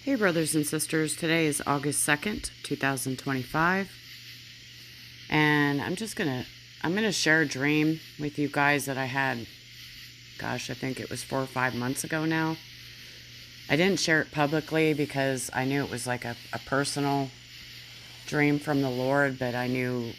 Hey brothers and sisters, today is August 2nd, 2025, and I'm going to share a dream with you guys that I had, I think it was 4 or 5 months ago now. I didn't share it publicly because I knew it was like a personal dream from the Lord, but I knew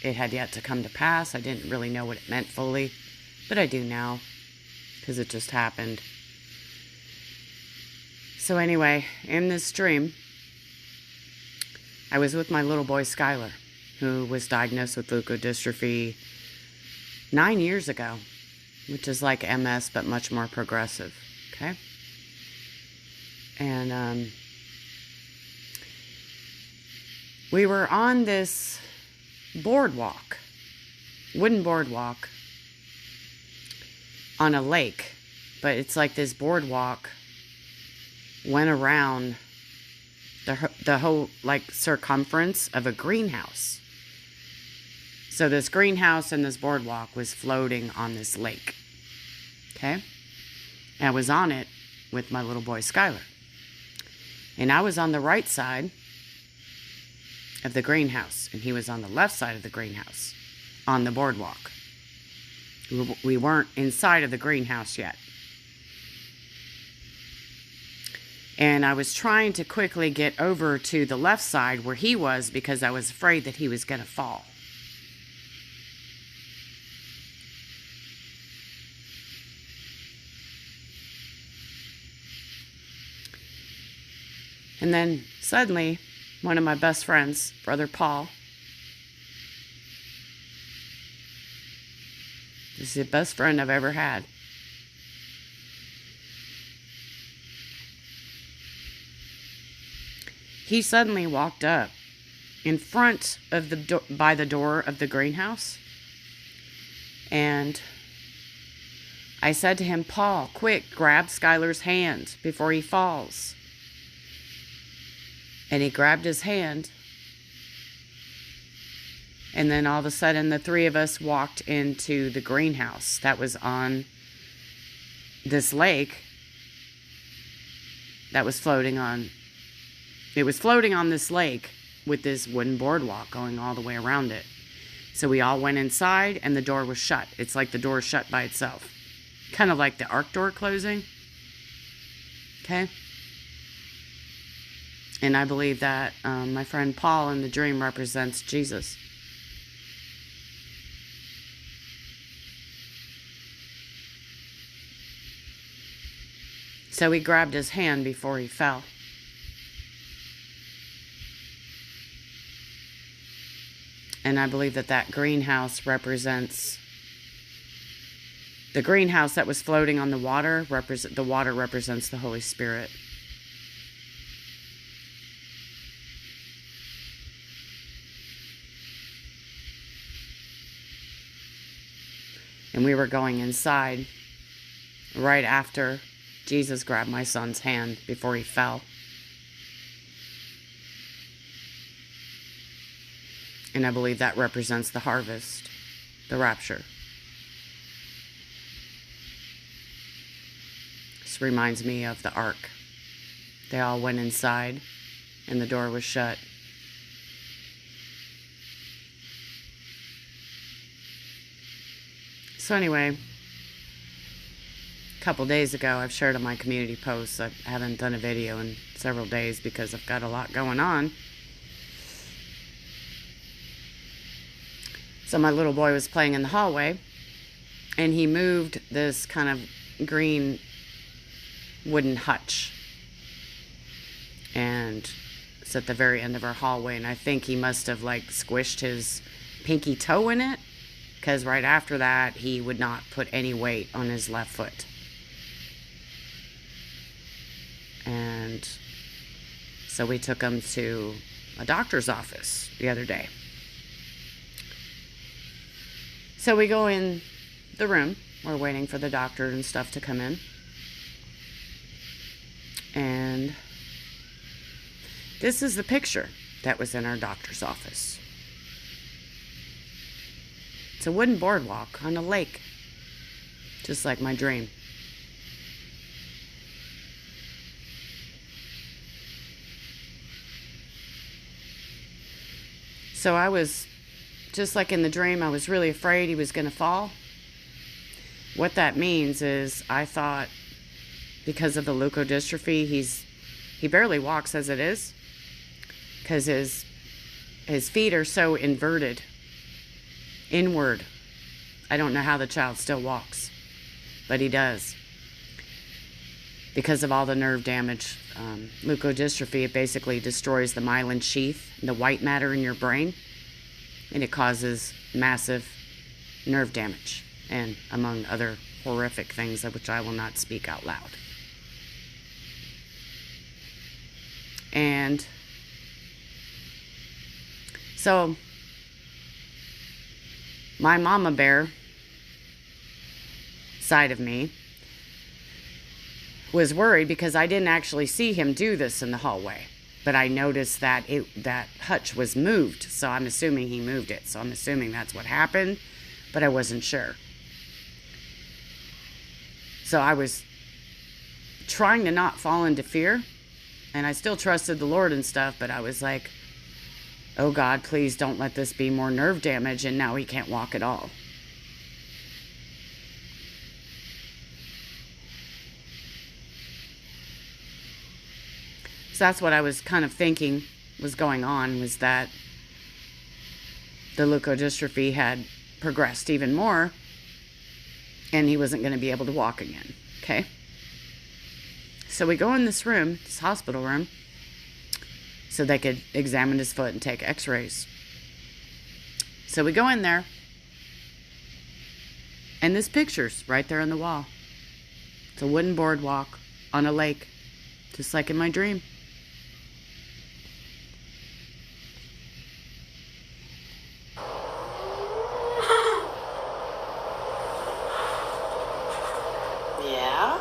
it had yet to come to pass. I didn't really know what it meant fully, but I do now because it just happened. So anyway, in this dream, I was with my little boy Skylar, who was diagnosed with leukodystrophy 9 years ago, which is like MS but much more progressive, okay? And we were on this boardwalk, wooden boardwalk, on a lake, but it's like this boardwalk went around the whole like circumference of a greenhouse. So this greenhouse and this boardwalk was floating on this lake. Okay? And I was on it with my little boy Skylar. And I was on the right side of the greenhouse, and he was on the left side of the greenhouse on the boardwalk. We weren't inside of the greenhouse yet. And I was trying to quickly get over to the left side where he was because I was afraid that he was going to fall. And then suddenly, one of my best friends, Brother Paul, this is the best friend I've ever had, he suddenly walked up in front of by the door of the greenhouse. And I said to him, "Paul, quick, grab Skylar's hand before he falls." And he grabbed his hand. And then all of a sudden, the three of us walked into the greenhouse that was on this lake that was floating on. It was floating on this lake with this wooden boardwalk going all the way around it. So we all went inside and the door was shut. It's like the door is shut by itself. Kind of like the ark door closing. Okay? And I believe that my friend Paul in the dream represents Jesus. So he grabbed his hand before he fell. And I believe that that greenhouse represents the greenhouse that was floating on the water. The water represents the Holy Spirit. And we were going inside right after Jesus grabbed my son's hand before he fell. And I believe that represents the harvest, the rapture. This reminds me of the ark. They all went inside and the door was shut. So anyway, a couple days ago, I've shared on my community posts. I haven't done a video in several days because I've got a lot going on. So my little boy was playing in the hallway, and he moved this kind of green wooden hutch. And it's at the very end of our hallway, and I think he must have like squished his pinky toe in it, because right after that, he would not put any weight on his left foot. And so we took him to a doctor's office the other day. So we go in the room. We're waiting for the doctor and stuff to come in. And this is the picture that was in our doctor's office. It's a wooden boardwalk on a lake, just like my dream. So I was, just like in the dream, I was really afraid he was going to fall. What that means is I thought because of the leukodystrophy, he barely walks as it is because his feet are so inverted, inward. I don't know how the child still walks, but he does. Because of all the nerve damage, leukodystrophy, it basically destroys the myelin sheath, the white matter in your brain, and it causes massive nerve damage, and among other horrific things of which I will not speak out loud. And so my mama bear side of me was worried because I didn't actually see him do this in the hallway, but I noticed that that hutch was moved, so I'm assuming he moved it. So I'm assuming that's what happened, but I wasn't sure. So I was trying to not fall into fear, and I still trusted the Lord and stuff, but I was like, oh God, please don't let this be more nerve damage, and now he can't walk at all. So that's what I was kind of thinking was going on, was that the leukodystrophy had progressed even more and he wasn't going to be able to walk again. Okay. So we go in this room, this hospital room, so they could examine his foot and take x-rays. So we go in there, and this picture's right there on the wall. It's a wooden boardwalk on a lake, just like in my dream. Yeah?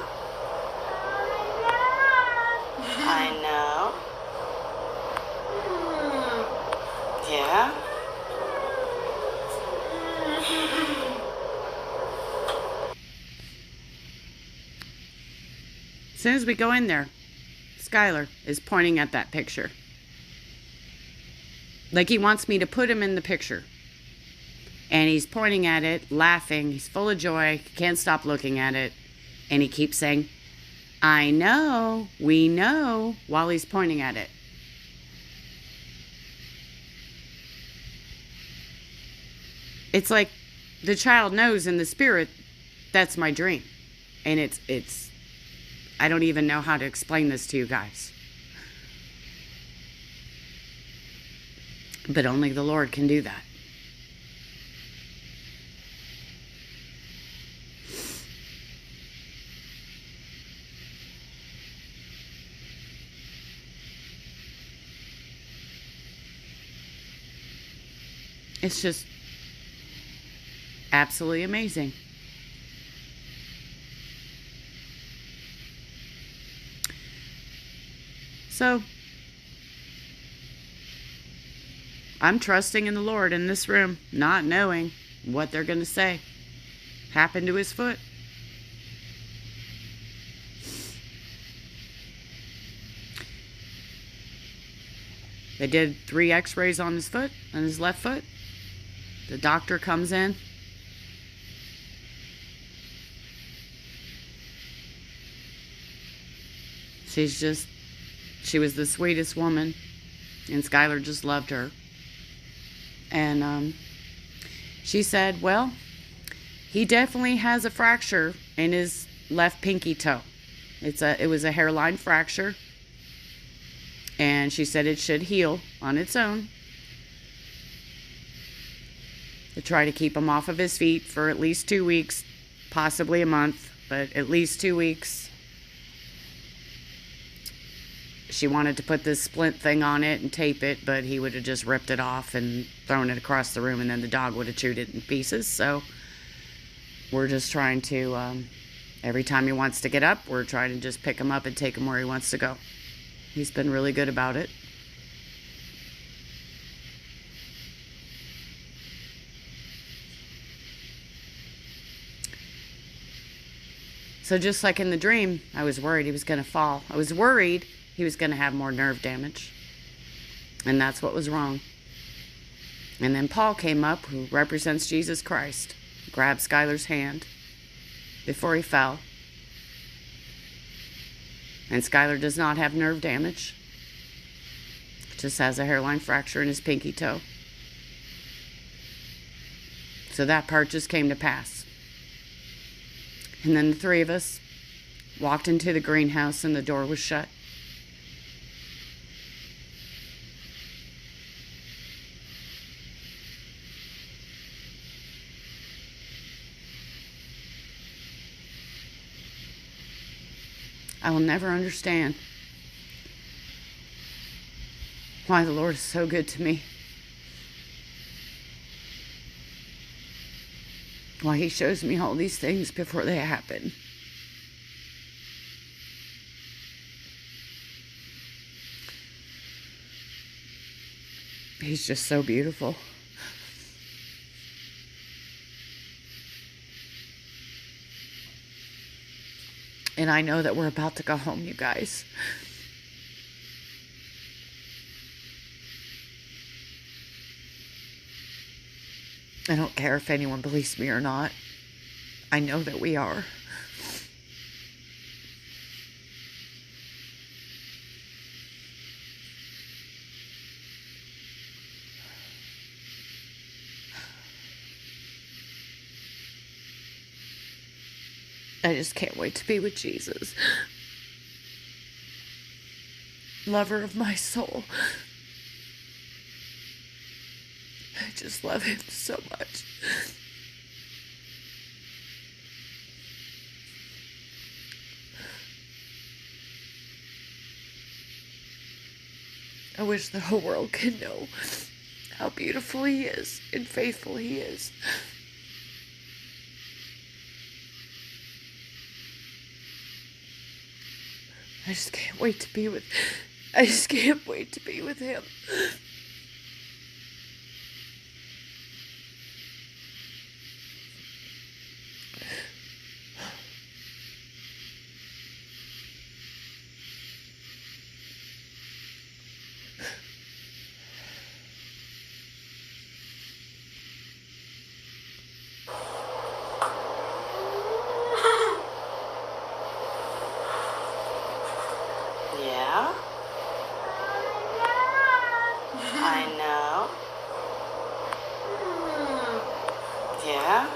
I know. Yeah? As soon as we go in there, Skylar is pointing at that picture. Like he wants me to put him in the picture. And he's pointing at it, laughing. He's full of joy. He can't stop looking at it. And he keeps saying, I know, we know, while he's pointing at it. It's like the child knows in the spirit that's my dream. And it's I don't even know how to explain this to you guys. But only the Lord can do that. It's just absolutely amazing. So, I'm trusting in the Lord in this room, not knowing what they're going to say happened to his foot. They did 3 x-rays on his foot, on his left foot. The doctor comes in. She was the sweetest woman, and Skylar just loved her. And she said, well, he definitely has a fracture in his left pinky toe. It was a hairline fracture, and she said it should heal on its own. To try to keep him off of his feet for at least 2 weeks, possibly a month, but at least 2 weeks. She wanted to put this splint thing on it and tape it, but he would have just ripped it off and thrown it across the room, and then the dog would have chewed it in pieces. So we're just trying to, every time he wants to get up, we're trying to just pick him up and take him where he wants to go. He's been really good about it. So just like in the dream, I was worried he was going to fall. I was worried he was going to have more nerve damage. And that's what was wrong. And then Paul came up, who represents Jesus Christ, grabbed Skylar's hand before he fell. And Skylar does not have nerve damage, just has a hairline fracture in his pinky toe. So that part just came to pass. And then the three of us walked into the greenhouse and the door was shut. I will never understand why the Lord is so good to me. Why He shows me all these things before they happen. He's just so beautiful. And I know that we're about to go home, you guys. I don't care if anyone believes me or not. I know that we are. I just can't wait to be with Jesus. Lover of my soul. I just love Him so much. I wish the whole world could know how beautiful He is and faithful He is. I just can't wait to be with Him. Yeah? I know. Yeah?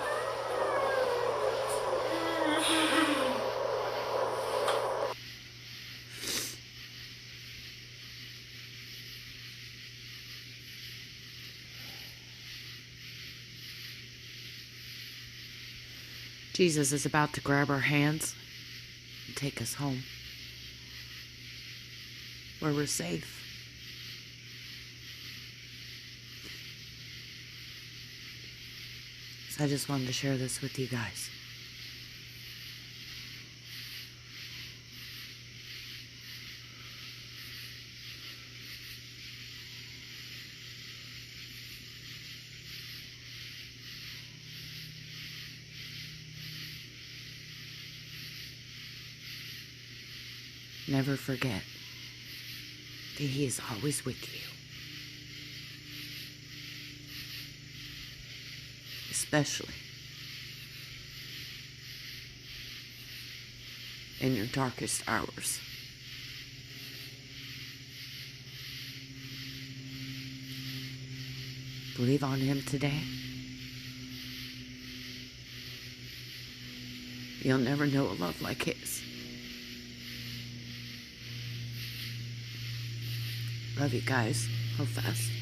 Jesus is about to grab our hands and take us home, where we're safe. So I just wanted to share this with you guys. Never forget that He is always with you. Especially in your darkest hours. Believe on Him today. You'll never know a love like His. Love you guys. Hold fast.